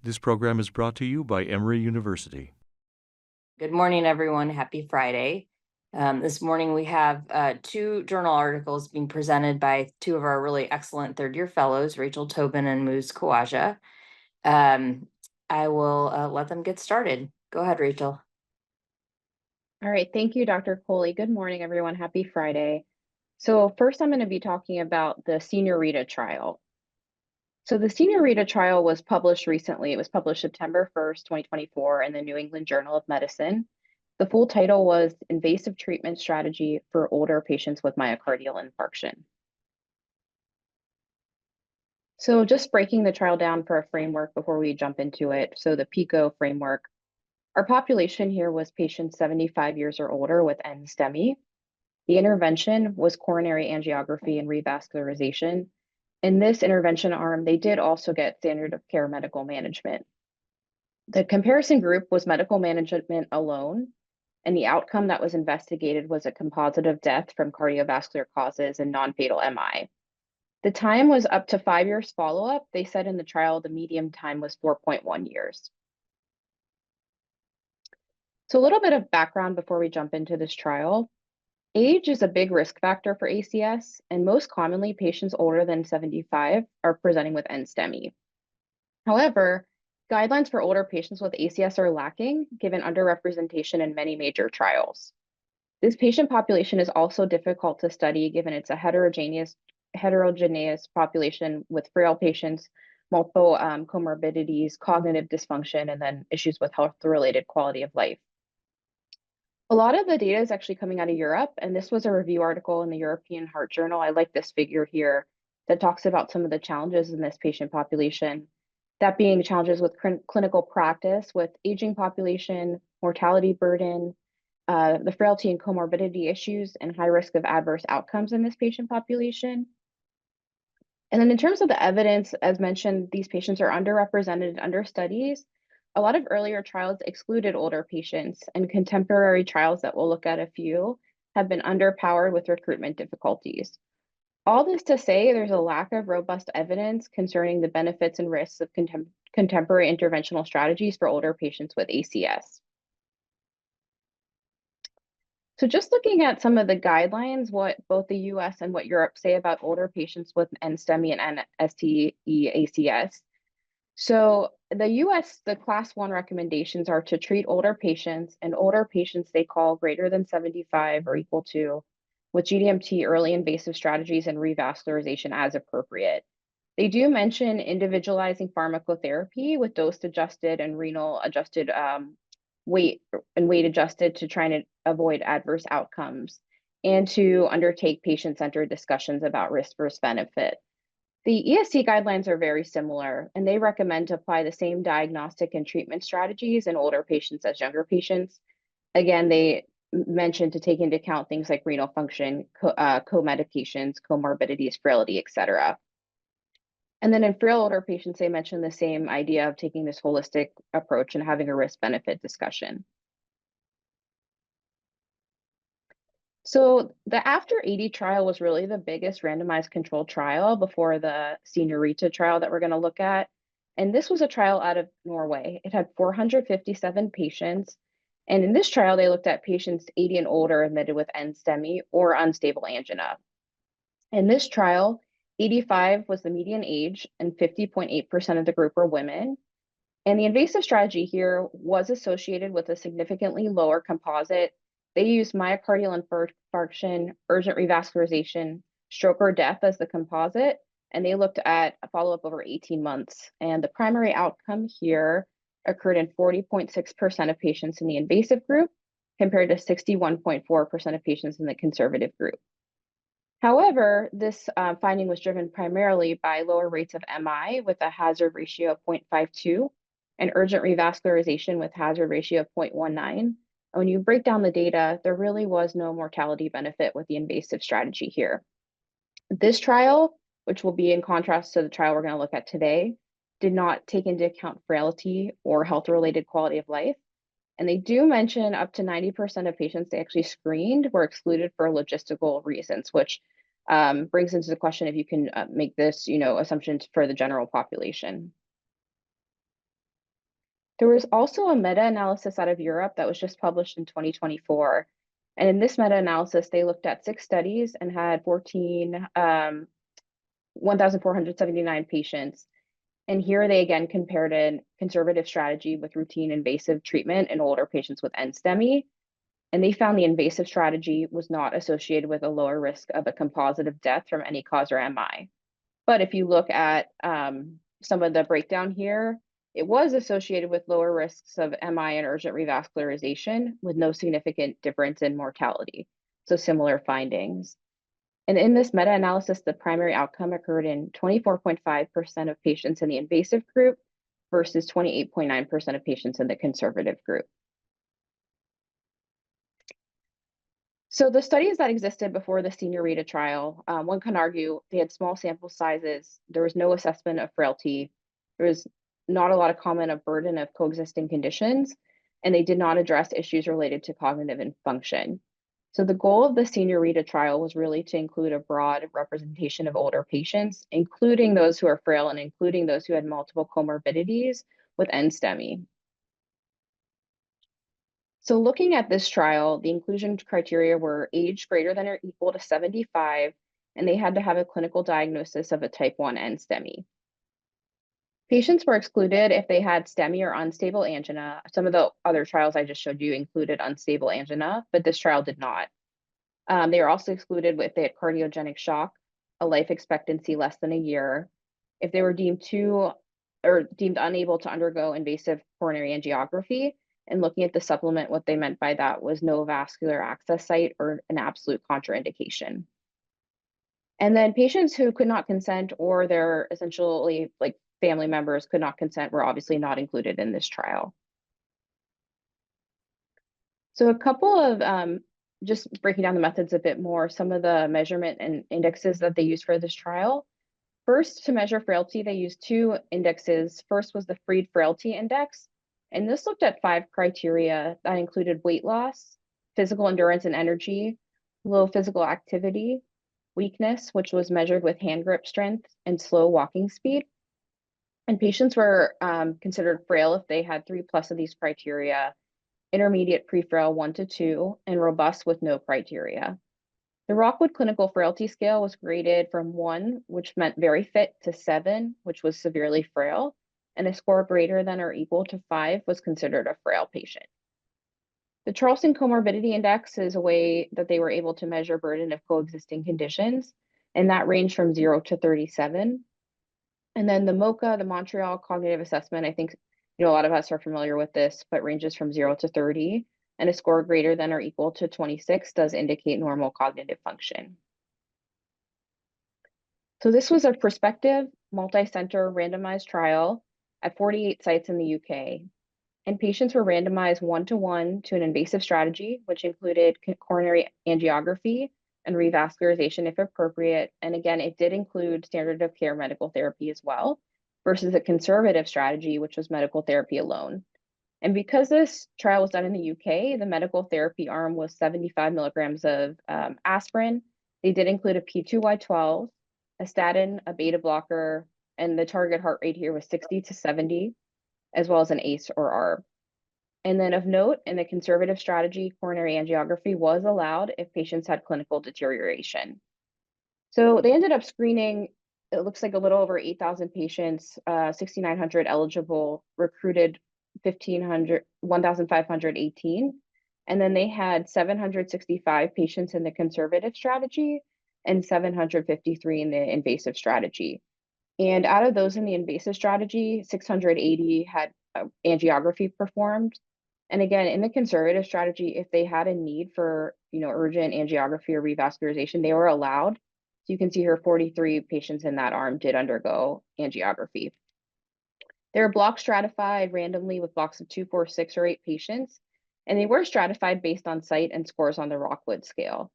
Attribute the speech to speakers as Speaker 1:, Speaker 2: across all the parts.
Speaker 1: This program is brought to you by Emory University.
Speaker 2: Good morning, everyone. Happy Friday. This morning we have two journal articles being presented by two of our really excellent third-year fellows, Rachel Tobin and Muz Khawaja. I will let them get started. Go ahead, Rachel.
Speaker 3: All right, thank you, Dr. Coley. Good morning, everyone. Happy Friday. So first, I'm going to be talking about the SENIOR-RITA trial. So the SENIOR-RITA trial was published recently. It was published September 1st, 2024 in the New England Journal of Medicine. The full title was Invasive Treatment Strategy for Older Patients with Myocardial Infarction. So just breaking the trial down for a framework before we jump into it. So the PICO framework. Our population here was patients 75 years or older with NSTEMI. The intervention was coronary angiography and revascularization. In this intervention arm, they did also get standard of care medical management. The comparison group was medical management alone, and the outcome that was investigated was a composite of death from cardiovascular causes and non-fatal MI. The time was up to 5 years follow-up. They said in the trial the median time was 4.1 years. So a little bit of background before we jump into this trial. Age is a big risk factor for ACS, and most commonly, patients older than 75 are presenting with NSTEMI. However, guidelines for older patients with ACS are lacking, given underrepresentation in many major trials. This patient population is also difficult to study, given it's a heterogeneous population with frail patients, multiple comorbidities, cognitive dysfunction, and then issues with health-related quality of life. A lot of the data is actually coming out of Europe, and this was a review article in the European Heart Journal. I like this figure here that talks about some of the challenges in this patient population, that being challenges with clinical practice, with aging population, mortality burden, the frailty and comorbidity issues, and high risk of adverse outcomes in this patient population. And then in terms of the evidence, as mentioned, these patients are underrepresented under studies. A lot of earlier trials excluded older patients, and contemporary trials that we'll look at a few have been underpowered with recruitment difficulties. All this to say, there's a lack of robust evidence concerning the benefits and risks of contemporary interventional strategies for older patients with ACS. So just looking at some of the guidelines, what both the US and what Europe say about older patients with NSTEMI and NSTE ACS. So the US, the class 1 recommendations are to treat older patients, and older patients they call greater than 75 or equal to, with GDMT early invasive strategies and revascularization as appropriate. They do mention individualizing pharmacotherapy with dose adjusted and renal adjusted weight adjusted to try and avoid adverse outcomes, and to undertake patient-centered discussions about risk versus benefit. The ESC guidelines are very similar, and they recommend to apply the same diagnostic and treatment strategies in older patients as younger patients. Again, they mention to take into account things like renal function, co-medications, comorbidities, frailty, et cetera. And then in frail older patients, they mention the same idea of taking this holistic approach and having a risk-benefit discussion. So the After 80 trial was really the biggest randomized controlled trial before the SENIOR-RITA trial that we're going to look at. And this was a trial out of Norway. It had 457 patients. And in this trial, they looked at patients 80 and older admitted with NSTEMI or unstable angina. In this trial, 85 was the median age, and 50.8% of the group were women. And the invasive strategy here was associated with a significantly lower composite. They used myocardial infarction, urgent revascularization, stroke or death as the composite, and they looked at a follow-up over 18 months. And the primary outcome here occurred in 40.6% of patients in the invasive group, compared to 61.4% of patients in the conservative group. However, this finding was driven primarily by lower rates of MI with a hazard ratio of 0.52 and urgent revascularization with hazard ratio of 0.19. When you break down the data, there really was no mortality benefit with the invasive strategy here. This trial, which will be in contrast to the trial we're going to look at today, did not take into account frailty or health-related quality of life. And they do mention up to 90% of patients they actually screened were excluded for logistical reasons, which brings into the question if you can make this, assumptions for the general population. There was also a meta-analysis out of Europe that was just published in 2024. And in this meta-analysis, they looked at 6 studies and had 1,479 patients. And here they again compared a conservative strategy with routine invasive treatment in older patients with NSTEMI. And they found the invasive strategy was not associated with a lower risk of a composite of death from any cause or MI. But if you look at some of the breakdown here, it was associated with lower risks of MI and urgent revascularization with no significant difference in mortality. So similar findings. And in this meta-analysis, the primary outcome occurred in 24.5% of patients in the invasive group versus 28.9% of patients in the conservative group. So the studies that existed before the SENIOR-RITA trial, one can argue they had small sample sizes. There was no assessment of frailty. There was not a lot of comment of burden of coexisting conditions, and they did not address issues related to cognitive and function. So the goal of the SENIOR-RITA trial was really to include a broad representation of older patients, including those who are frail and including those who had multiple comorbidities with NSTEMI. So looking at this trial, the inclusion criteria were age greater than or equal to 75, and they had to have a clinical diagnosis of a type 1 NSTEMI. Patients were excluded if they had STEMI or unstable angina. Some of the other trials I just showed you included unstable angina, but this trial did not. They were also excluded if they had cardiogenic shock, a life expectancy less than a year, if they were deemed unable to undergo invasive coronary angiography. And looking at the supplement, what they meant by that was no vascular access site or an absolute contraindication. And then patients who could not consent or their essentially like family members could not consent were obviously not included in this trial. So a couple of just breaking down the methods a bit more, some of the measurement and indexes that they used for this trial. First, to measure frailty, they used 2 indexes. First was the Freed Frailty Index, and this looked at 5 criteria that included weight loss, physical endurance and energy, low physical activity, weakness, which was measured with hand grip strength, and slow walking speed. And patients were considered frail if they had 3+ of these criteria, intermediate pre-frail 1 to 2, and robust with no criteria. The Rockwood Clinical Frailty Scale was graded from 1, which meant very fit, to 7, which was severely frail, and a score greater than or equal to 5 was considered a frail patient. The Charleston Comorbidity Index is a way that they were able to measure burden of coexisting conditions, and that ranged from 0 to 37. And then the MoCA, the Montreal Cognitive Assessment, I think a lot of us are familiar with this, but ranges from 0 to 30, and a score greater than or equal to 26 does indicate normal cognitive function. So this was a prospective, multi-center randomized trial at 48 sites in the UK. And patients were randomized 1-to-1 to an invasive strategy, which included coronary angiography and revascularization if appropriate. And again, it did include standard of care medical therapy as well, versus a conservative strategy, which was medical therapy alone. And because this trial was done in the UK, the medical therapy arm was 75 milligrams of aspirin. They did include a P2Y12, a statin, a beta blocker, and the target heart rate here was 60 to 70, as well as an ACE or ARB. And then of note, in the conservative strategy, coronary angiography was allowed if patients had clinical deterioration. So they ended up screening, it looks like a little over 8,000 patients, 6,900 eligible, recruited 1,518. And then they had 765 patients in the conservative strategy and 753 in the invasive strategy. And out of those in the invasive strategy, 680 had angiography performed. And again, in the conservative strategy, if they had a need for urgent angiography or revascularization, they were allowed. So you can see here 43 patients in that arm did undergo angiography. They were block stratified randomly with blocks of 2, 4, 6, or 8 patients, and they were stratified based on site and scores on the Rockwood scale.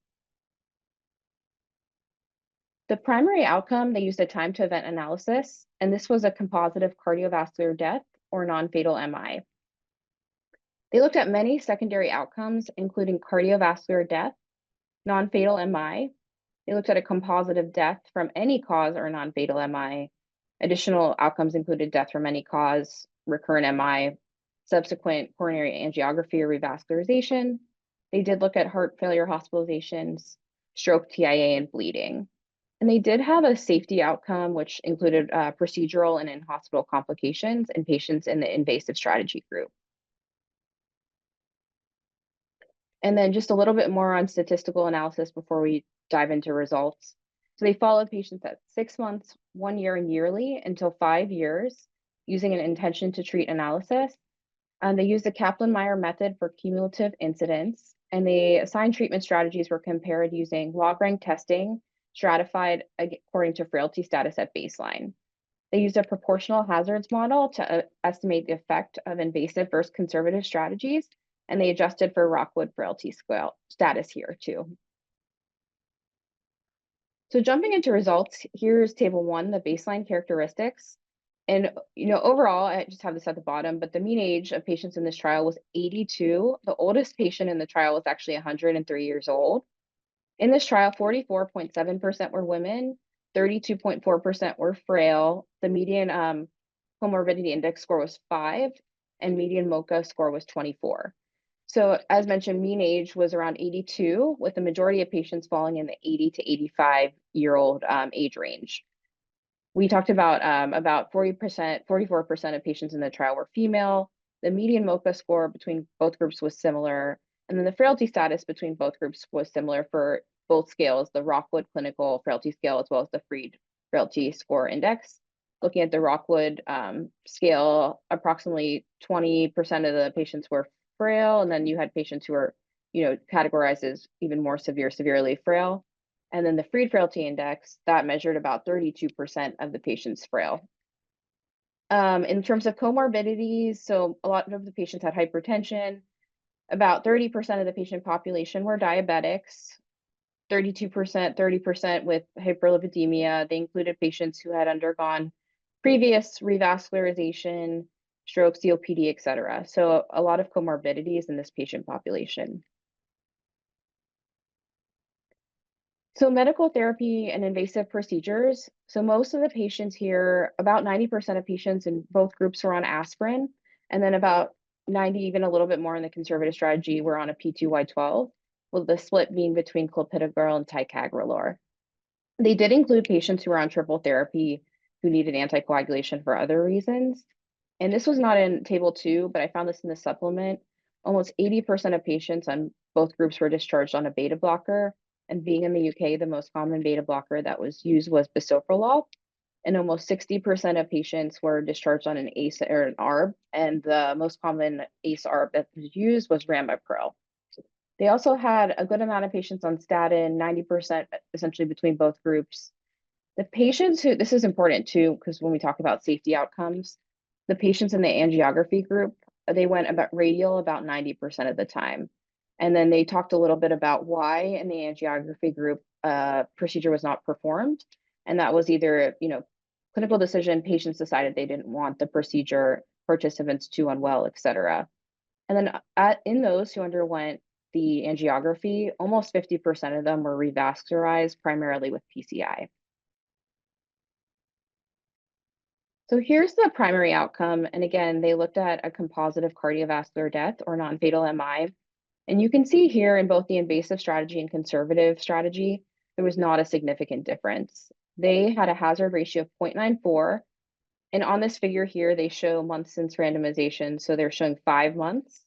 Speaker 3: The primary outcome, they used a time to event analysis, and this was a composite of cardiovascular death or non-fatal MI. They looked at many secondary outcomes, including cardiovascular death, non-fatal MI. They looked at a composite of death from any cause or non-fatal MI. Additional outcomes included death from any cause, recurrent MI, subsequent coronary angiography or revascularization. They did look at heart failure hospitalizations, stroke, TIA, and bleeding. And they did have a safety outcome, which included procedural and in-hospital complications in patients in the invasive strategy group. And then just a little bit more on statistical analysis before we dive into results. So they followed patients at 6 months, 1 year, and yearly until 5 years using an intention to treat analysis. And they used the Kaplan-Meier method for cumulative incidence, and they assigned treatment strategies were compared using log rank testing, stratified according to frailty status at baseline. They used a proportional hazards model to estimate the effect of invasive versus conservative strategies, and they adjusted for Rockwood frailty scale status here too. So jumping into results, here's table 1, the baseline characteristics. And overall, I just have this at the bottom, but the mean age of patients in this trial was 82. The oldest patient in the trial was actually 103 years old. In this trial, 44.7% were women, 32.4% were frail. The median comorbidity index score was 5, and median MoCA score was 24. So as mentioned, mean age was around 82, with the majority of patients falling in the 80 to 85-year-old age range. We talked about 44% of patients in the trial were female. The median MoCA score between both groups was similar. And then the frailty status between both groups was similar for both scales, the Rockwood Clinical Frailty Scale, as well as the Freed Frailty Score Index. Looking at the Rockwood scale, approximately 20% of the patients were frail, and then you had patients who were, categorized as even more severely frail. And then the Freed Frailty Index, that measured about 32% of the patients frail. In terms of comorbidities, so a lot of the patients had hypertension. About 30% of the patient population were diabetics, 32%, 30% with hyperlipidemia. They included patients who had undergone previous revascularization, stroke, COPD, et cetera. So a lot of comorbidities in this patient population. So medical therapy and invasive procedures. So most of the patients here, about 90% of patients in both groups were on aspirin, and then about 90, even a little bit more in the conservative strategy, were on a P2Y12, with the split being between clopidogrel and ticagrelor. They did include patients who were on triple therapy who needed anticoagulation for other reasons. And this was not in table 2, but I found this in the supplement. Almost 80% of patients on both groups were discharged on a beta blocker. And being in the UK, the most common beta blocker that was used was bisoprolol. And almost 60% of patients were discharged on an ACE or an ARB. And the most common ACE ARB that was used was ramipril. They also had a good amount of patients on statin, 90% essentially between both groups. The patients who, this is important too, because when we talk about safety outcomes, the patients in the angiography group, they went about radial about 90% of the time. And then they talked a little bit about why in the angiography group procedure was not performed. And that was either, clinical decision, patients decided they didn't want the procedure, participants too unwell, et cetera. And then in those who underwent the angiography, almost 50% of them were revascularized, primarily with PCI. So here's the primary outcome. And again, they looked at a composite of cardiovascular death or non-fatal MI. And you can see here in both the invasive strategy and conservative strategy, there was not a significant difference. They had a hazard ratio of 0.94. And on this figure here, they show months since randomization. So they're showing 5 months.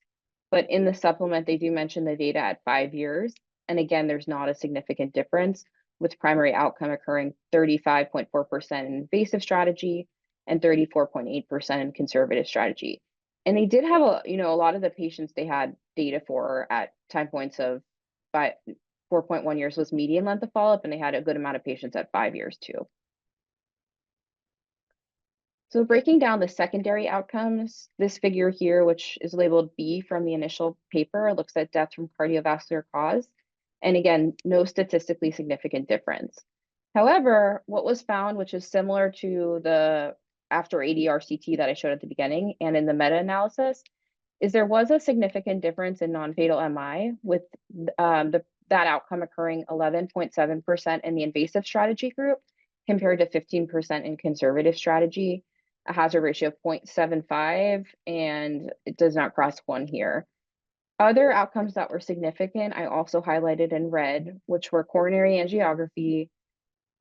Speaker 3: But in the supplement, they do mention the data at 5 years. And again, there's not a significant difference, with primary outcome occurring 35.4% in invasive strategy and 34.8% in conservative strategy. And they did have a lot of the patients they had data for at time points of 4.1 years was median length of follow-up, and they had a good amount of patients at 5 years too. So breaking down the secondary outcomes, this figure here, which is labeled B from the initial paper, looks at death from cardiovascular cause. And again, no statistically significant difference. However, what was found, which is similar to the after ADR-CT that I showed at the beginning and in the meta-analysis, is there was a significant difference in non-fatal MI, with that outcome occurring 11.7% in the invasive strategy group compared to 15% in conservative strategy. a hazard ratio of 0.75, and it does not cross 1 here. Other outcomes that were significant, I also highlighted in red, which were coronary angiography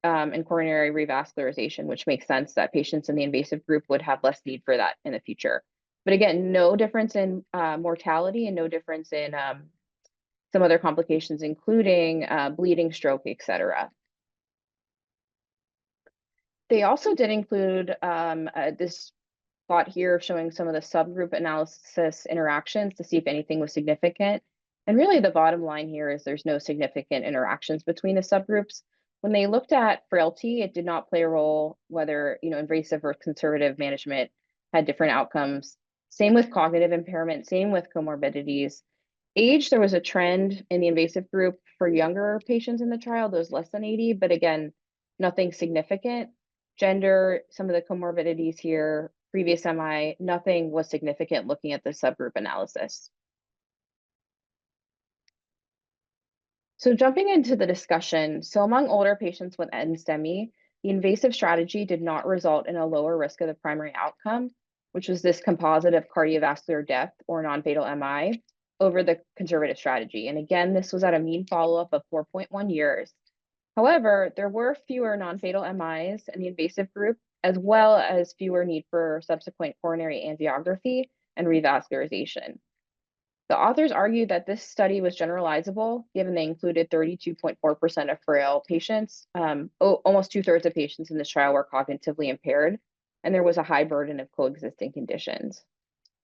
Speaker 3: and coronary revascularization, which makes sense that patients in the invasive group would have less need for that in the future. But again, no difference in mortality and no difference in some other complications, including bleeding, stroke, etc. They also did include this plot here showing some of the subgroup analysis interactions to see if anything was significant. And really the bottom line here is there's no significant interactions between the subgroups. When they looked at frailty, it did not play a role whether invasive or conservative management had different outcomes. Same with cognitive impairment, same with comorbidities. Age, there was a trend in the invasive group for younger patients in the trial, those less than 80, but again, nothing significant. Gender, some of the comorbidities here, previous MI, nothing was significant looking at the subgroup analysis. So jumping into the discussion, so among older patients with NSTEMI, the invasive strategy did not result in a lower risk of the primary outcome, which was this composite of cardiovascular death or non-fatal MI over the conservative strategy. And again, this was at a mean follow-up of 4.1 years. However, there were fewer non-fatal MIs in the invasive group, as well as fewer need for subsequent coronary angiography and revascularization. The authors argued that this study was generalizable, given they included 32.4% of frail patients. Almost 2/3 of patients in this trial were cognitively impaired, and there was a high burden of coexisting conditions.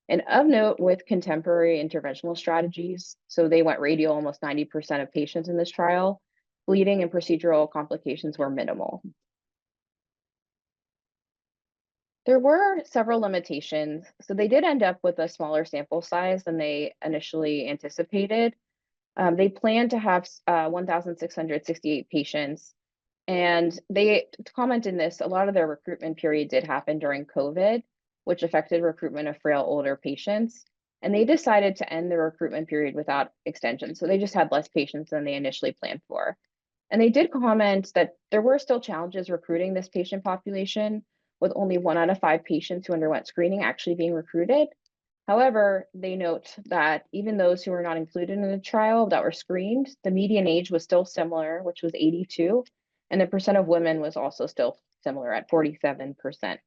Speaker 3: And of note with contemporary interventional strategies, so they went radial almost 90% of patients in this trial, bleeding and procedural complications were minimal. There were several limitations. So they did end up with a smaller sample size than they initially anticipated. They planned to have 1,668 patients. And they comment in this, a lot of their recruitment period did happen during COVID, which affected recruitment of frail older patients. And they decided to end the recruitment period without extension. So they just had less patients than they initially planned for. And they did comment that there were still challenges recruiting this patient population, with only 1 out of 5 patients who underwent screening actually being recruited. However, they note that even those who were not included in the trial that were screened, the median age was still similar, which was 82, and the percent of women was also still similar at 47%.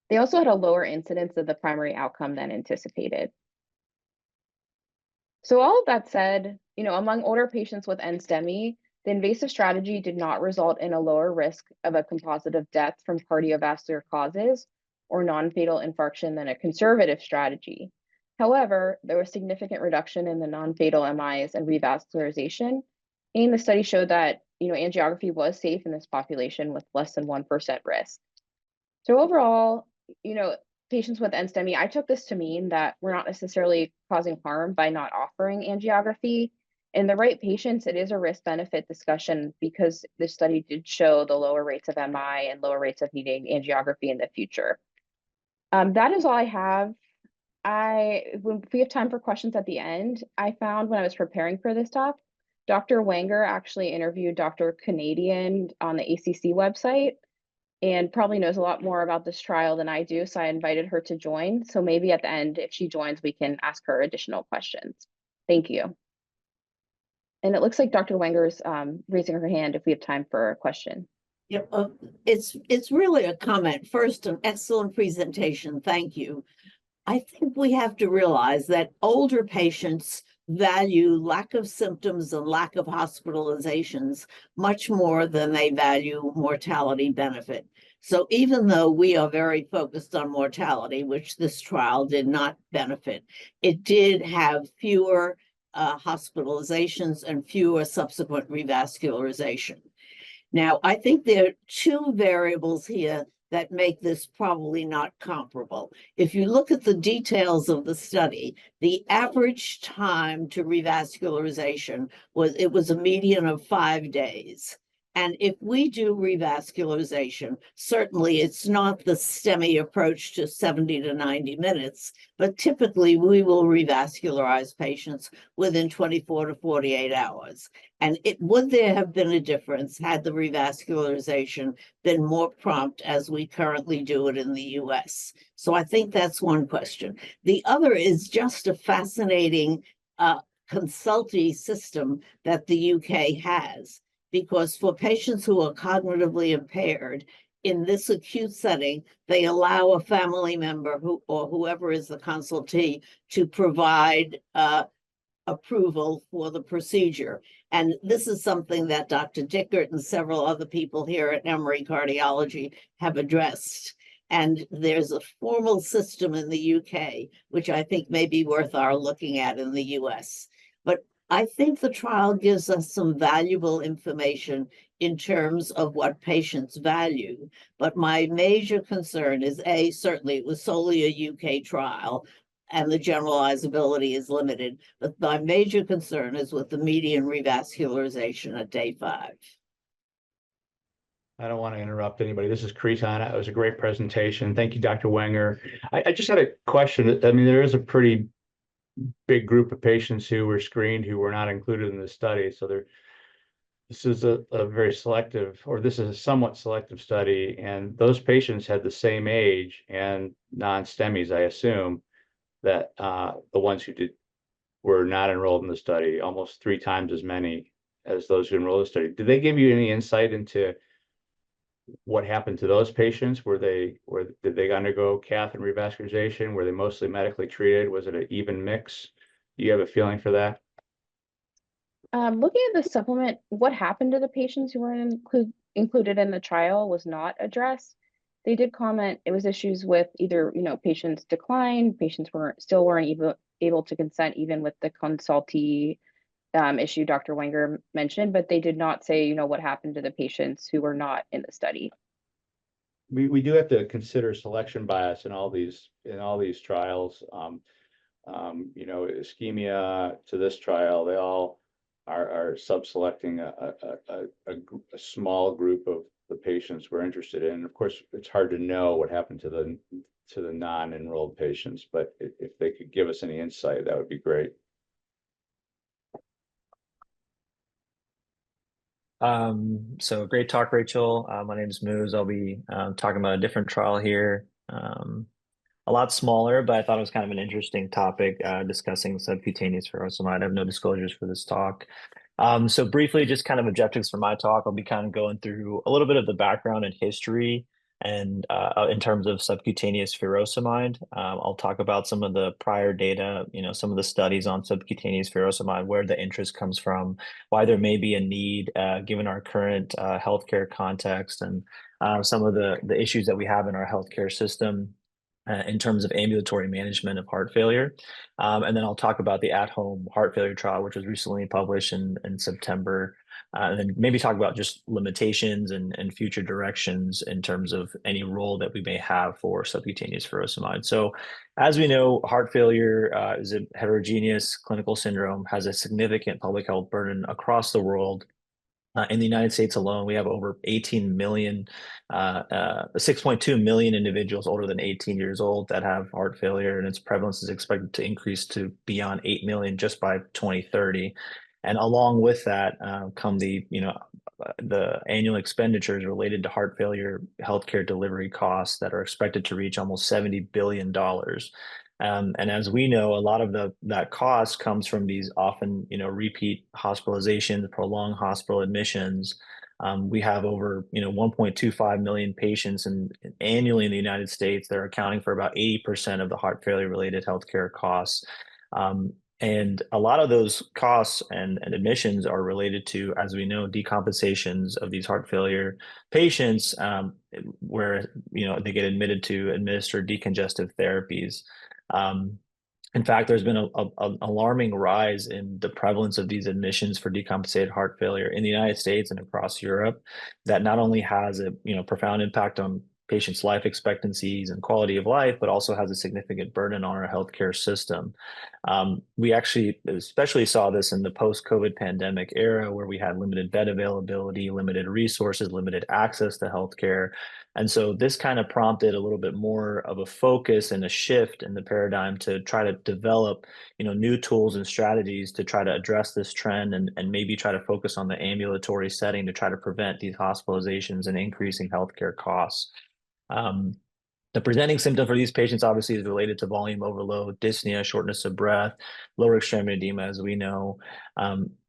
Speaker 3: They also had a lower incidence of the primary outcome than anticipated. So all of that said, among older patients with NSTEMI, the invasive strategy did not result in a lower risk of a composite of death from cardiovascular causes or non-fatal infarction than a conservative strategy. However, there was significant reduction in the non-fatal MIs and revascularization, and the study showed that angiography was safe in this population with less than 1% risk. So overall, patients with NSTEMI, I took this to mean that we're not necessarily causing harm by not offering angiography. In the right patients, it is a risk-benefit discussion because the study did show the lower rates of MI and lower rates of needing angiography in the future. That is all I have. If we have time for questions at the end, I found when I was preparing for this talk, Dr. Wenger actually interviewed Dr. Canadian on the ACC website and probably knows a lot more about this trial than I do, so I invited her to join. So maybe at the end, if she joins, we can ask her additional questions. Thank you. And it looks like Dr. Wenger is raising her hand if we have time for a question.
Speaker 4: Yep, it's really a comment. First, an excellent presentation. Thank you. I think we have to realize that older patients value lack of symptoms and lack of hospitalizations much more than they value mortality benefit. So even though we are very focused on mortality, which this trial did not benefit, it did have fewer hospitalizations and fewer subsequent revascularization. Now, I think there are 2 variables here that make this probably not comparable. If you look at the details of the study, the average time to revascularization was a median of 5 days. And if we do revascularization, certainly it's not the STEMI approach to 70 to 90 minutes, but typically we will revascularize patients within 24 to 48 hours. And would there have been a difference had the revascularization been more prompt as we currently do it in the US? So I think that's one question. The other is just a fascinating consultee system that the UK has. Because for patients who are cognitively impaired, in this acute setting, they allow a family member or whoever is the consultee to provide approval for the procedure. And this is something that Dr. Dickert and several other people here at Emory Cardiology have addressed. And there's a formal system in the UK, which I think may be worth our looking at in the US. But I think the trial gives us some valuable information in terms of what patients value. But my major concern is, certainly it was solely a UK trial and the generalizability is limited. But my major concern is with the median revascularization at day 5.
Speaker 5: I don't want to interrupt anybody. This is Cretan. It was a great presentation. Thank you, Dr. Wenger. I just had a question. I mean, there is a pretty big group of patients who were screened who were not included in the study. So this is a very selective, or this is a somewhat selective study, and those patients had the same age and non-STEMIs, I assume, that the ones who were not enrolled in the study, almost 3 times as many as those who enrolled in the study. Did they give you any insight into what happened to those patients? Did they undergo cath and revascularization? Were they mostly medically treated? Was it an even mix? Do you have a feeling for that?
Speaker 3: Looking at the supplement, what happened to the patients who weren't included in the trial was not addressed. They did comment it was issues with either, patients declined, patients still weren't able to consent, even with the consultee issue Dr. Wenger mentioned, but they did not say, what happened to the patients who were not in the study.
Speaker 5: We do have to consider selection bias in all these trials. Ischemia to this trial, they all are subselecting a small group of the patients we're interested in. Of course, it's hard to know what happened to the non-enrolled patients, but if they could give us any insight, that would be great.
Speaker 6: So great talk, Rachel. My name is Muz. I'll be talking about a different trial here. A lot smaller, but I thought it was kind of an interesting topic, discussing subcutaneous furosemide. I have no disclosures for this talk. So briefly, just kind of objectives for my talk. I'll be kind of going through a little bit of the background and history and in terms of subcutaneous furosemide. I'll talk about some of the prior data, some of the studies on subcutaneous furosemide, where the interest comes from, why there may be a need given our current healthcare context, and some of the issues that we have in our healthcare system in terms of ambulatory management of heart failure. And then I'll talk about the at-home heart failure trial, which was recently published in September. And then maybe talk about just limitations and future directions in terms of any role that we may have for subcutaneous furosemide. So as we know, heart failure is a heterogeneous clinical syndrome, has a significant public health burden across the world. In the United States alone, we have over 18 million, 6.2 million individuals older than 18 years old that have heart failure, and its prevalence is expected to increase to beyond 8 million just by 2030. And along with that come the annual expenditures related to heart failure healthcare delivery costs that are expected to reach almost $70 billion. And as we know, a lot of that cost comes from these often, repeat hospitalizations, prolonged hospital admissions. We have over, 1.25 million patients annually in the United States that are accounting for about 80% of the heart failure related healthcare costs. And a lot of those costs and admissions are related to, as we know, decompensations of these heart failure patients, where they get admitted to administer decongestive therapies. In fact, there's been an alarming rise in the prevalence of these admissions for decompensated heart failure in the United States and across Europe that not only has a profound impact on patients' life expectancies and quality of life, but also has a significant burden on our healthcare system. We actually especially saw this in the post-COVID pandemic era, where we had limited bed availability, limited resources, limited access to healthcare. And so this kind of prompted a little bit more of a focus and a shift in the paradigm to try to develop, new tools and strategies to try to address this trend, and maybe try to focus on the ambulatory setting to try to prevent these hospitalizations and increasing healthcare costs. The presenting symptom for these patients obviously is related to volume overload, dyspnea, shortness of breath, lower extremity edema, as we know.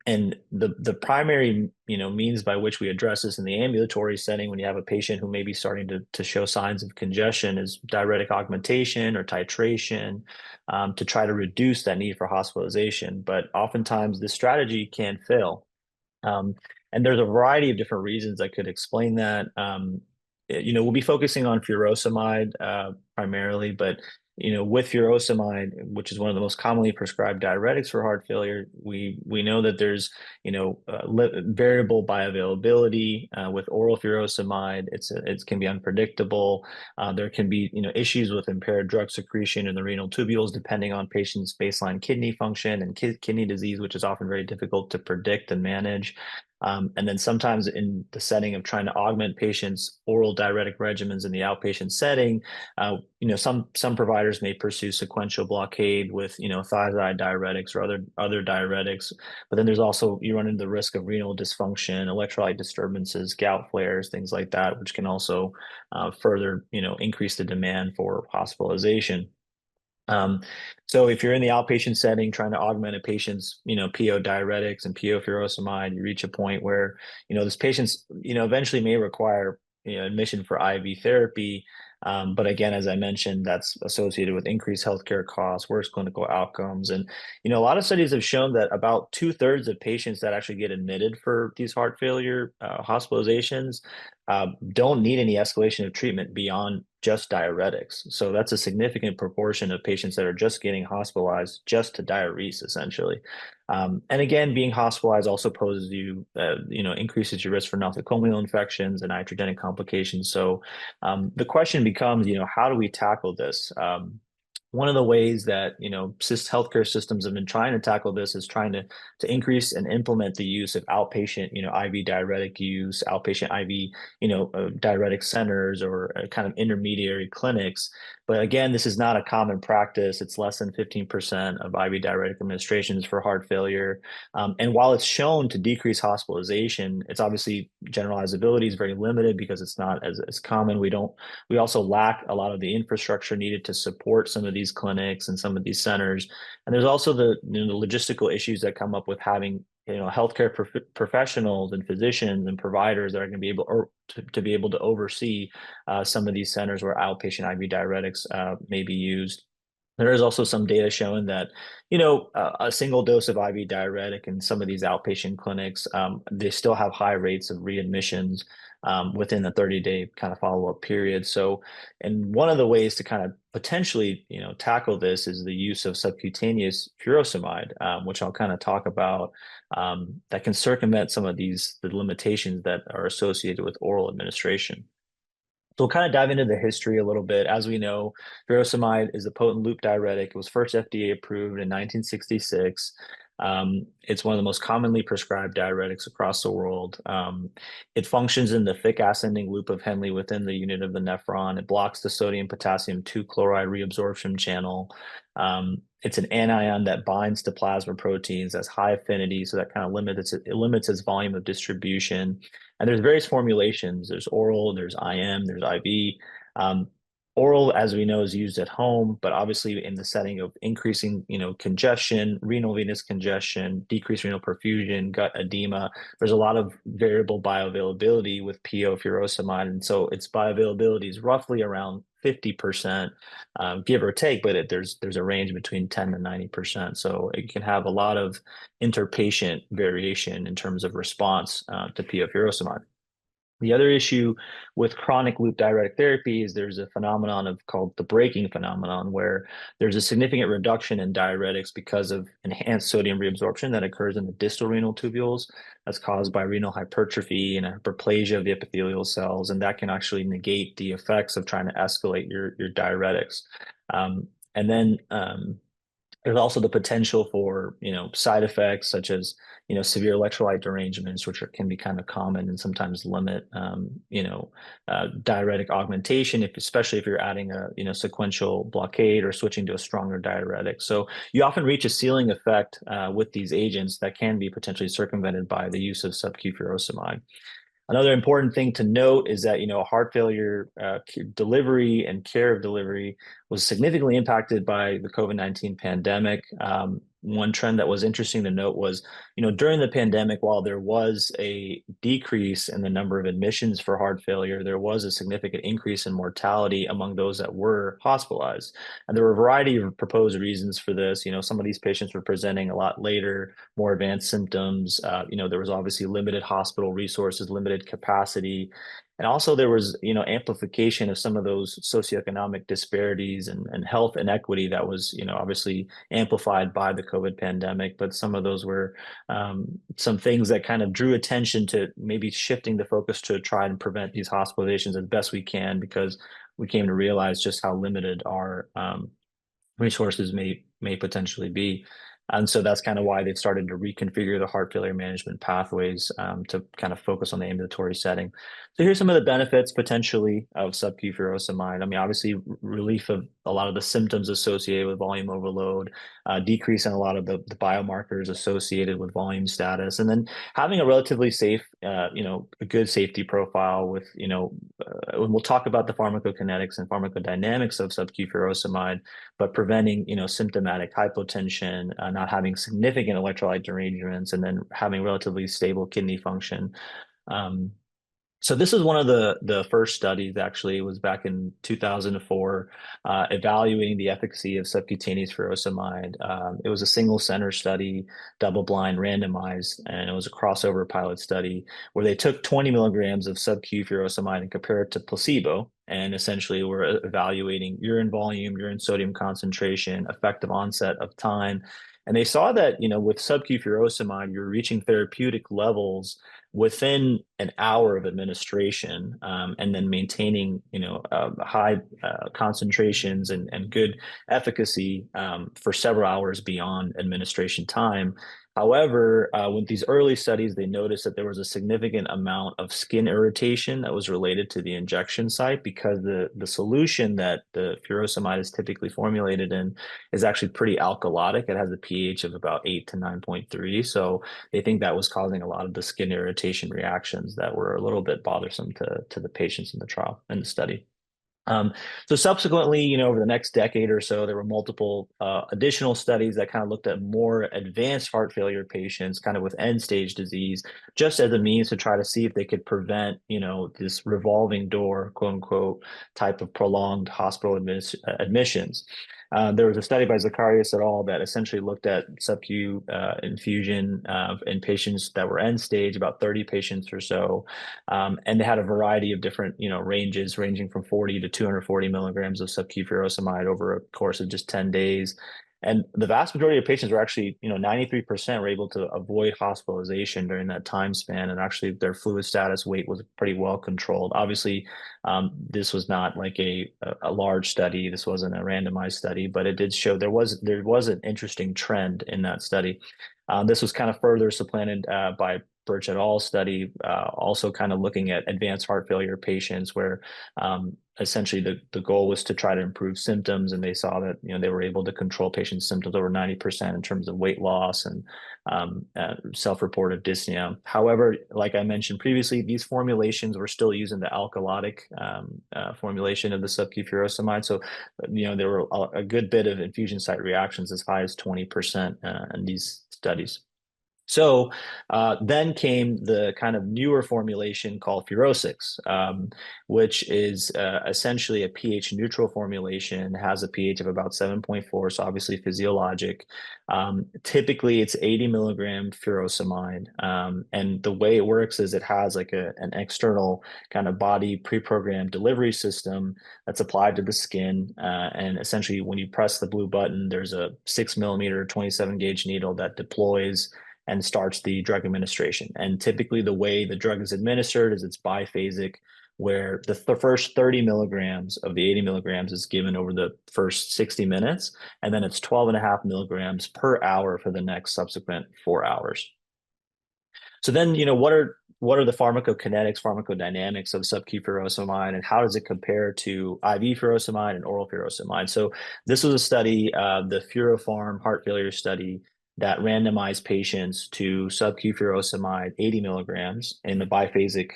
Speaker 6: And the primary, means by which we address this in the ambulatory setting when you have a patient who may be starting to show signs of congestion is diuretic augmentation or titration, to try to reduce that need for hospitalization. But oftentimes this strategy can fail. And there's a variety of different reasons that could explain that. We'll be focusing on furosemide primarily, but with furosemide, which is one of the most commonly prescribed diuretics for heart failure, we know that there's variable bioavailability with oral furosemide. It can be unpredictable. There can be issues with impaired drug secretion in the renal tubules, depending on patients' baseline kidney function and kidney disease, which is often very difficult to predict and manage. And then sometimes in the setting of trying to augment patients' oral diuretic regimens in the outpatient setting, some providers may pursue sequential blockade with thiazide diuretics or other diuretics. But then there's also, you run into the risk of renal dysfunction, electrolyte disturbances, gout flares, things like that, which can also further increase the demand for hospitalization. So if you're in the outpatient setting trying to augment a patient's, PO diuretics and PO furosemide, you reach a point where, this patient's, eventually may require, admission for IV therapy. But again, as I mentioned, that's associated with increased healthcare costs, worse clinical outcomes. And, a lot of studies have shown that about 2/3 of patients that actually get admitted for these heart failure hospitalizations don't need any escalation of treatment beyond just diuretics. So that's a significant proportion of patients that are just getting hospitalized just to diurese, essentially. And again, being hospitalized also poses increases your risk for nosocomial infections and iatrogenic complications. So the question becomes, how do we tackle this? One of the ways that healthcare systems have been trying to tackle this is trying to increase and implement the use of outpatient IV diuretic use, outpatient IV diuretic centers, or kind of intermediary clinics. But again, this is not a common practice. It's less than 15% of IV diuretic administrations for heart failure. And while it's shown to decrease hospitalization, it's obviously generalizability is very limited because it's not as common. We also lack a lot of the infrastructure needed to support some of these clinics and some of these centers. And there's also the logistical issues that come up with having healthcare professionals and physicians and providers that are going to be able to be able to oversee some of these centers where outpatient IV diuretics may be used. There is also some data showing that, a single dose of IV diuretic in some of these outpatient clinics, they still have high rates of readmissions within the 30-day kind of follow-up period. So, and one of the ways to kind of potentially, tackle this is the use of subcutaneous furosemide, which I'll kind of talk about, that can circumvent some of the limitations that are associated with oral administration. So we'll kind of dive into the history a little bit. As we know, furosemide is a potent loop diuretic. It was first FDA approved in 1966. It's one of the most commonly prescribed diuretics across the world. It functions in the thick ascending loop of Henle within the unit of the nephron. It blocks the sodium-potassium 2-chloride reabsorption channel. It's an anion that binds to plasma proteins, has high affinity, so that kind of limits its volume of distribution. And there's various formulations. There's oral, there's IM, there's IV. Oral, as we know, is used at home, but obviously in the setting of increasing, congestion, renal venous congestion, decreased renal perfusion, gut edema, there's a lot of variable bioavailability with PO furosemide. And so its bioavailability is roughly around 50%, give or take, but there's a range between 10 and 90%. So it can have a lot of interpatient variation in terms of response to PO furosemide. The other issue with chronic loop diuretic therapy is there's a phenomenon called the braking phenomenon, where there's a significant reduction in diuretics because of enhanced sodium reabsorption that occurs in the distal renal tubules. That's caused by renal hypertrophy and a hyperplasia of the epithelial cells, and that can actually negate the effects of trying to escalate your diuretics. And then there's also the potential for, side effects such as, severe electrolyte derangements, which can be kind of common and sometimes limit, diuretic augmentation, especially if you're adding a, sequential blockade or switching to a stronger diuretic. So you often reach a ceiling effect with these agents that can be potentially circumvented by the use of subQ furosemide. Another important thing to note is that, heart failure delivery and care of delivery was significantly impacted by the COVID-19 pandemic. One trend that was interesting to note was, during the pandemic, while there was a decrease in the number of admissions for heart failure, there was a significant increase in mortality among those that were hospitalized. And there were a variety of proposed reasons for this. Some of these patients were presenting a lot later, more advanced symptoms. There was obviously limited hospital resources, limited capacity. And also there was, amplification of some of those socioeconomic disparities and health inequity that was, obviously amplified by the COVID pandemic. But some of those were some things that kind of drew attention to maybe shifting the focus to try and prevent these hospitalizations as best we can, because we came to realize just how limited our resources may potentially be. And so that's kind of why they've started to reconfigure the heart failure management pathways to kind of focus on the ambulatory setting. So here's some of the benefits potentially of subQ furosemide. I mean, obviously relief of a lot of the symptoms associated with volume overload, decrease in a lot of the biomarkers associated with volume status, and then having a relatively safe, a good safety profile with, when we'll talk about the pharmacokinetics and pharmacodynamics of subQ furosemide, but preventing, symptomatic hypotension, not having significant electrolyte derangements, and then having relatively stable kidney function. So this is one of the first studies, actually. It was back in 2004, evaluating the efficacy of subcutaneous furosemide. It was a single center study, double-blind, randomized, and it was a crossover pilot study where they took 20 milligrams of subQ furosemide and compared it to placebo. And essentially we're evaluating urine volume, urine sodium concentration, effective onset of time. And they saw that, with subQ furosemide, you're reaching therapeutic levels within an hour of administration, and then maintaining, high concentrations and good efficacy for several hours beyond administration time. However, with these early studies, they noticed that there was a significant amount of skin irritation that was related to the injection site, because the solution that the furosemide is typically formulated in is actually pretty alkalotic. It has a pH of about 8 to 9.3. So they think that was causing a lot of the skin irritation reactions that were a little bit bothersome to the patients in the trial, in the study. So subsequently, over the next decade or so, there were multiple additional studies that kind of looked at more advanced heart failure patients, kind of with end stage disease, just as a means to try to see if they could prevent, this revolving door, quote unquote, type of prolonged hospital admissions. There was a study by Zacharias et al. That essentially looked at subQ infusion in patients that were end stage, about 30 patients or so. And they had a variety of different, ranges ranging from 40 to 240 milligrams of subQ furosemide over a course of just 10 days. And the vast majority of patients were actually, 93% were able to avoid hospitalization during that time span. And actually their fluid status, weight was pretty well controlled. Obviously, this was not like a large study. This wasn't a randomized study, but it did show there was an interesting trend in that study. This was kind of further supplanted by Birch et al. Study, also kind of looking at advanced heart failure patients, where essentially the goal was to try to improve symptoms, and they saw that they were able to control patients' symptoms over 90% in terms of weight loss and self-reported dyspnea. However, like I mentioned previously, these formulations were still using the alkalotic formulation of the subQ furosemide. So there were a good bit of infusion site reactions, as high as 20% in these studies. So then came the kind of newer formulation called Furosix, which is essentially a pH neutral formulation, has a pH of about 7.4, so obviously physiologic. Typically, it's 80 milligram furosemide. And the way it works is it has like an external kind of body pre-programmed delivery system that's applied to the skin. And essentially, when you press the blue button, there's a 6 millimeter 27 gauge needle that deploys and starts the drug administration. And typically the way the drug is administered is it's biphasic, where the first 30 milligrams of the 80 milligrams is given over the first 60 minutes, and then it's 12.5 milligrams per hour for the next subsequent 4 hours. So then, what are the pharmacokinetics, pharmacodynamics of sub-Q furosemide, and how does it compare to IV furosemide and oral furosemide? So this was a study, the Furofarm heart failure study, that randomized patients to sub-Q furosemide 80 milligrams in the biphasic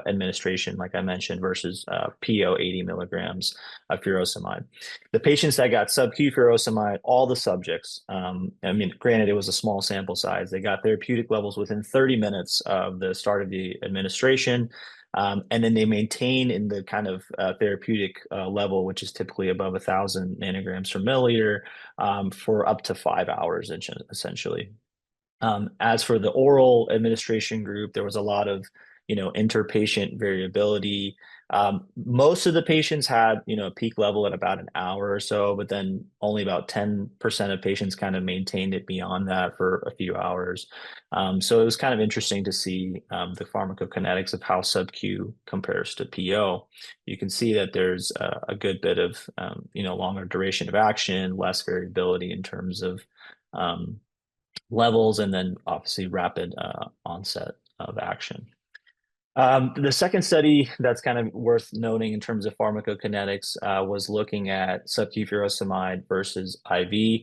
Speaker 6: administration, like I mentioned, versus PO 80 milligrams of furosemide. The patients that got sub-Q furosemide, all the subjects, granted, it was a small sample size, they got therapeutic levels within 30 minutes of the start of the administration. And then they maintain in the kind of therapeutic level, which is typically above 1,000 nanograms per milliliter, for up to 5 hours, essentially. As for the oral administration group, there was a lot of, interpatient variability. Most of the patients had, a peak level at about an hour or so, but then only about 10% of patients kind of maintained it beyond that for a few hours. So it was kind of interesting to see the pharmacokinetics of how sub-Q compares to PO. You can see that there's a good bit of, longer duration of action, less variability in terms of levels, and then obviously rapid onset of action. The second study that's kind of worth noting in terms of pharmacokinetics was looking at sub-Q furosemide versus IV.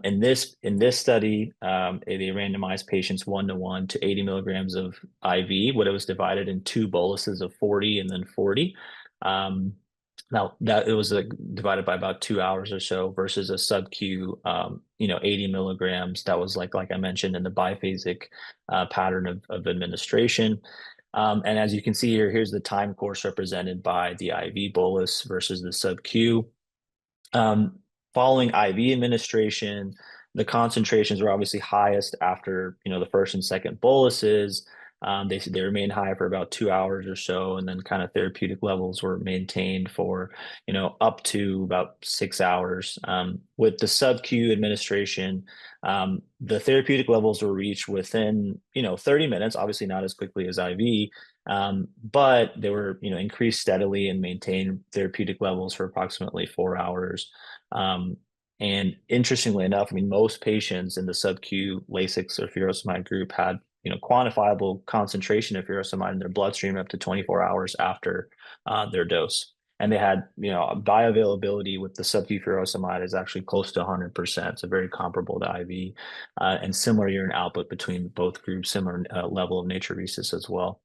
Speaker 6: In this study, they randomized patients 1-to-1 to 80 milligrams of IV, what it was divided in 2 boluses of 40 and then 40. Now that it was divided by about 2 hours or so versus a sub-Q, 80 milligrams that was like I mentioned in the biphasic pattern of administration. And as you can see here, here's the time course represented by the IV bolus versus the sub-Q. Following IV administration, the concentrations were obviously highest after, the first and second boluses. They remained high for about 2 hours or so, and then kind of therapeutic levels were maintained for, up to about 6 hours. With the sub-Q administration, the therapeutic levels were reached within, 30 minutes, obviously not as quickly as IV, but they were, increased steadily and maintained therapeutic levels for approximately 4 hours. And interestingly enough, most patients in the sub-Q Lasix or furosemide group had, quantifiable concentration of furosemide in their bloodstream up to 24 hours after their dose. And they had, bioavailability with the sub-Q furosemide is actually close to 100%, so very comparable to IV, and similar urine output between both groups, similar level of natriuresis as well.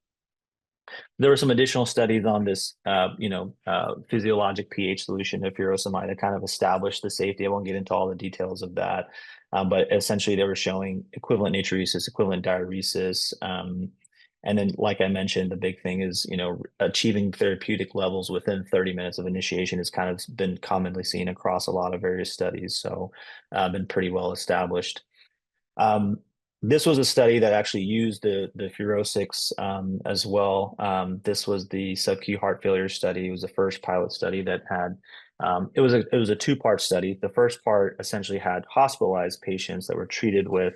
Speaker 6: There were some additional studies on this, physiologic pH solution of furosemide that kind of established the safety. I won't get into all the details of that, but essentially they were showing equivalent natriuresis, equivalent diuresis. And then, like I mentioned, the big thing is, achieving therapeutic levels within 30 minutes of initiation has kind of been commonly seen across a lot of various studies. So been pretty well established. This was a study that actually used the Furosix as well. This was the sub-Q heart failure study. It was the first pilot study that had, it was a 2-part study. The first part essentially had hospitalized patients that were treated with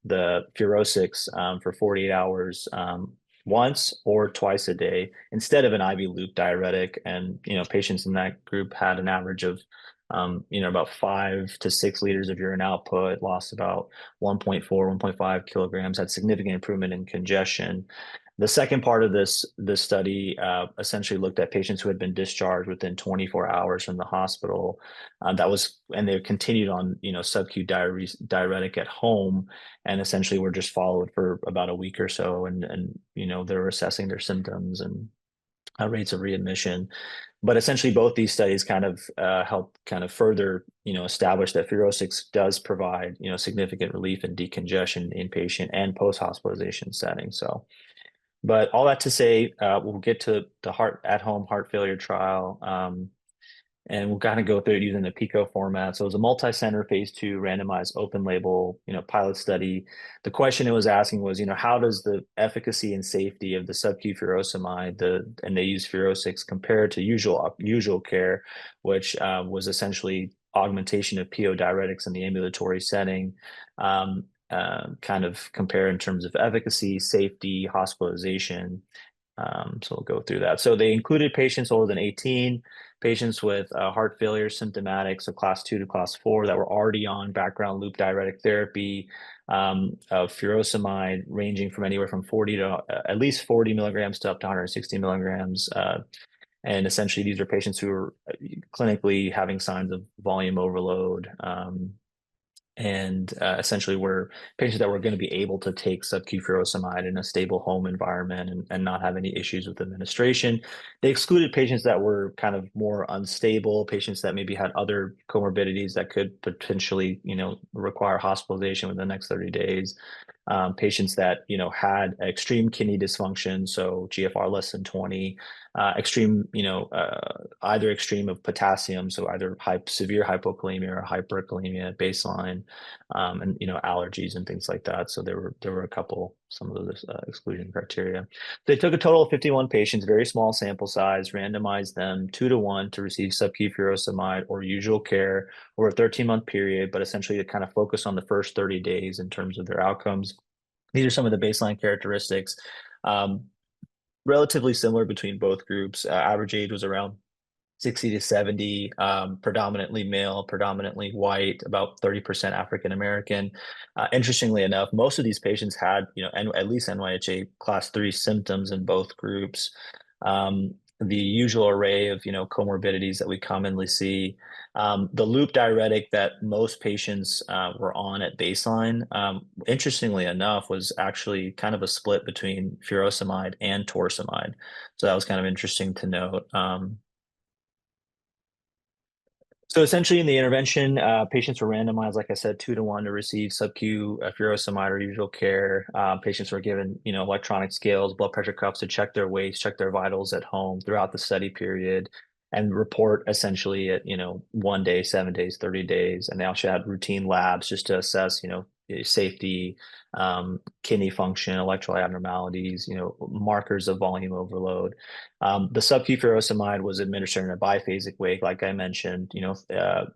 Speaker 6: the Furosix for 48 hours once or twice a day instead of an IV loop diuretic. And, patients in that group had an average of about 5 to 6 liters of urine output, lost about 1.4, 1.5 kilograms, had significant improvement in congestion. The second part of this study essentially looked at patients who had been discharged within 24 hours from the hospital. And they continued on, sub-Q diuretic at home, and essentially were just followed for about a week or so, and they were assessing their symptoms and rates of readmission. But essentially, both these studies kind of help kind of further, establish that Furosix does provide, significant relief and decongestion in inpatient and post-hospitalization settings. So, but all that to say, we'll get to the at-home heart failure trial. And we'll kind of go through it using the PICO format. So it was a multi-center phase 2 randomized open label, pilot study. The question it was asking was, how does the efficacy and safety of the subQ furosemide, and they use Furosix, compared to usual care, which was essentially augmentation of PO diuretics in the ambulatory setting, kind of compare in terms of efficacy, safety, hospitalization. So we'll go through that. So they included patients older than 18, patients with heart failure symptomatic, so class 2 to class 4, that were already on background loop diuretic therapy of furosemide, ranging from anywhere from 40 to at least 40 milligrams to up to 160 milligrams. And essentially, these are patients who are clinically having signs of volume overload. And essentially were patients that were going to be able to take subQ furosemide in a stable home environment and not have any issues with administration. They excluded patients that were kind of more unstable, patients that maybe had other comorbidities that could potentially, require hospitalization within the next 30 days. Patients that, had extreme kidney dysfunction, so GFR less than 20, extreme, either extreme of potassium, so either severe hypokalemia or hyperkalemia at baseline, and allergies and things like that. So there were some of those exclusion criteria. They took a total of 51 patients, very small sample size, randomized them 2-to-1 to receive subQ furosemide or usual care over a 13-month period, but essentially to kind of focus on the first 30 days in terms of their outcomes. These are some of the baseline characteristics. Relatively similar between both groups. Average age was around 60 to 70, predominantly male, predominantly white, about 30% African American. Interestingly enough, most of these patients had, at least NYHA class 3 symptoms in both groups. The usual array of, comorbidities that we commonly see. The loop diuretic that most patients were on at baseline, interestingly enough, was actually kind of a split between furosemide and torsemide. So that was kind of interesting to note. So essentially in the intervention, patients were randomized, like I said, 2-to-1 to receive subQ furosemide or usual care. Patients were given, electronic scales, blood pressure cuffs to check their weights, check their vitals at home throughout the study period, and report essentially at, 1 day, 7 days, 30 days. And they also had routine labs just to assess, safety, kidney function, electrolyte abnormalities, markers of volume overload. The subQ furosemide was administered in a biphasic way, like I mentioned. It